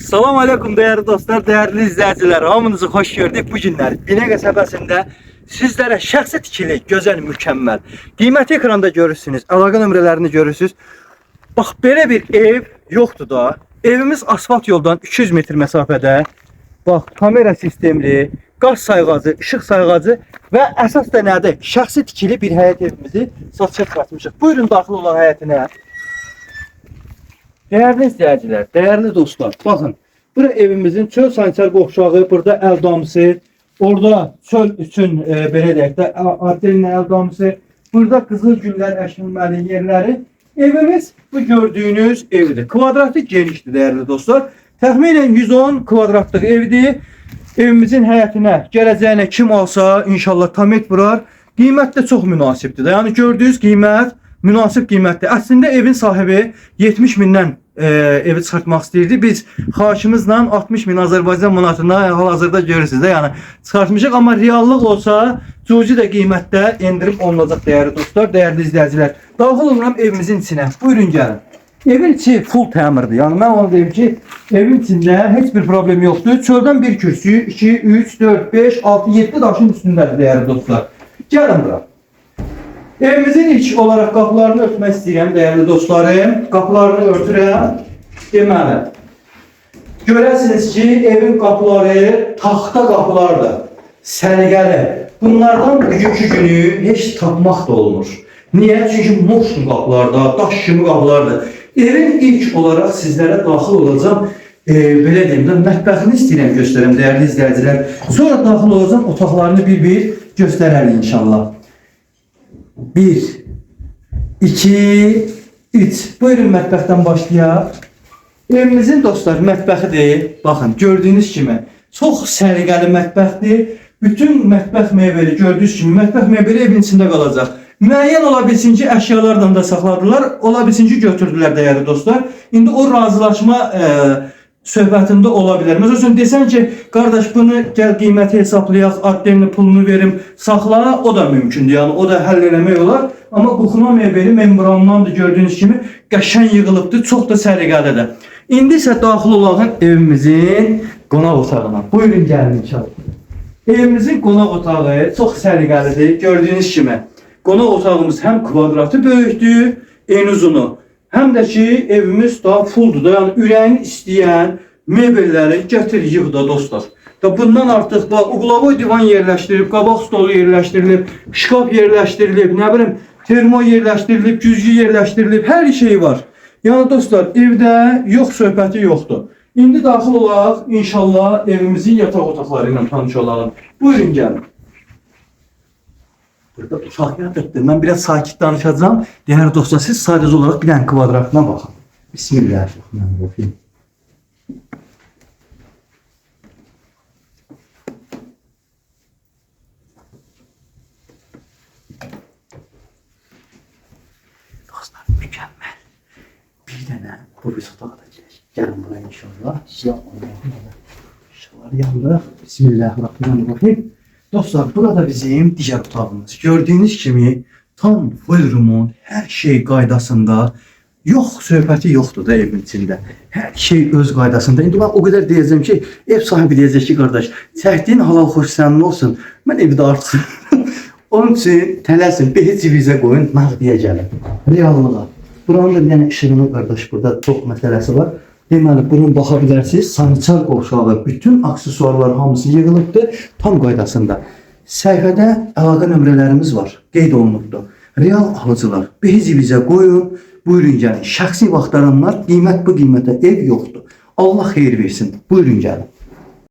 Salam aleyküm değerli dostlar, değerli izleyiciler. Hamınızı hoş gördük. Bu günler Binə qəsəbəsində sizlere şəxsi tikili, güzel, mükemmel. Qiyməti ekranda görürsünüz, əlaqə nömrələrini görürsünüz. Bax, belə bir ev yoxdur da. Evimiz asfalt yoldan 200 metr məsafədə. Bax, kamera sistemli, qaz sayğacı, işıq sayğacı və əsas da nədir? Şəxsi tikili bir həyət evimizi satışa çıxartmışıq. Buyurun daxil olaq həyətinə. Değerli izleyiciler, değerli dostlar, bakın. Bura evimizin çöl sanitar qovşağı, burada əldamısı, orada çöl üçün belə deyək də artelin əldamısı, burada qızıl güllər əşilməli yerləri. Evimiz bu gördüğünüz evdir. Kvadratı genişdir değerli dostlar. Təxminən 110 kvadratlıq evdir. Evimizin həyətinə, gələcəyinə kim alsa inşallah tamet vurar. Qiymət də çox münasibdir. Yəni gördüyünüz qiymət münasib qiymətdir. Əslində evin sahibi 70 mindən evi çıxartmaq istəyirdi. Biz xahişimizlə 60 min Azərbaycan manatına hal-hazırda görürsünüz də, yəni çıxartmışıq. Amma reallıq olsa cüzi də qiymətdə endirim olunacaq değerli dostlar, değerli izləyicilər. Daxil oluram evimizin içinə. Buyurun gəlin. Evin içi full təmirdir. Yəni mən onu deyim ki, evin içində heç bir problem yoxdur. Çöldən bir kürsü, 2, 3, 4, 5, 6, 7 daşın üstündədir değerli dostlar. Gəlin bura. Evimizin ilk olarak kapılarını örtmek istəyirəm değerli dostlarım. Kapılarını örtürəm. Deməli, görəsiniz ki, evin kapıları taxta kapılardır. Səliqəli. Bunlardan bugünkü günü heç tapmaq da olmur. Niye? Çünkü moşun kapılarda, daş kimi kapılardır. Evin ilk olarak sizlere daxil olacağım. Belə deyim də, mətbəxini istəyirəm göstərəm değerli izləyicilər. Sonra daxil olacağım, otaqlarını bir göstərərik inşallah. 1, 2, 3. Buyurun mətbəxdən başlayaq. Evimizin dostlar mətbəxidir. Baxın, gördüyünüz kimi çox səliqəli mətbəxdir. Bütün mətbəx mebeli gördüyünüz kimi mətbəx mebeli evin içində qalacaq. Müəyyən ola bilsin ki, əşyalardan da saxladılar, ola bilsin ki, götürdülər değerli dostlar. İndi o razılaşma söhbətində ola bilər. Məsələn, desən ki, qardaş bunu gəl qiyməti hesablayaq, adderini pulunu verim, saxla, o da mümkündür. Yəni o da həll eləmək olar. Amma qurxuma mebeli membrandan da gördüyünüz kimi qəşəng yığılıbdır, çox da səliqəlidir. İndi isə daxil olaq evimizin qonaq otağına. Buyurun gəlin inşallah. Evimizin qonaq otağı çox səliqəlidir, gördüyünüz kimi. Qonaq otağımız həm kvadratı böyükdür, en uzunu. Hem de ki evimiz daha fulldur da, yani ürəyini istəyən mebelləri gətir yığ da dostlar. Da bundan artıq bax, uqlavoy divan yerləşdirilib, qabaq stolu yerləşdirilib, şkaf yerləşdirilib, nə bilim termo yerləşdirilib, güzgü yerləşdirilib, hər şey var. Yəni dostlar, evdə yox söhbəti yoxdur. İndi daxil olaq inşallah evimizin yataq otaqları ilə tanış olalım. Buyurun gəlin. Burada uşaq yatırdı. Ben biraz sakit danışacağım. Değerli dostlar, siz sadece olarak bir tane kvadratına bakın. Bismillahirrahmanirrahim. Dostlar mükemmel. Bir tane bu otağa da gelin buraya inşallah. Ya Allah'ım. İnşallah yandı. Bismillahirrahmanirrahim. Dostlar, burada bizim diğer otağımız. Gördüğünüz gibi tam full remont, her şey qaydasında. Yox söhbəti yoxdur da evin içində. Hər şey öz qaydasında. İndi ben o kadar deyəcəm ki, ev sahibi deyəcək ki, qardaş, çəkdiyin halal xoş sənin olsun. Mən evdə artıq. Onun üçün tələsin, behi civizə qoyun, nağdiyə gəlin. Reallığa. Buranın da bir dənə işığının qardaş, burada çox məsələsi var. Deməli, bunu baxa bilərsiniz. Sanitar qovşağı, bütün aksesuarlar hamısı yığılıbdır. Tam qaydasında. Səhifədə əlaqə nömrələrimiz var. Qeyd olunubdur. Real alıcılar, behizi bizə qoyun. Buyurun gəlin. Şəxsi vaxtaranlar, qiymət bu qiymətə ev yoxdur. Allah xeyir versin. Buyurun gəlin.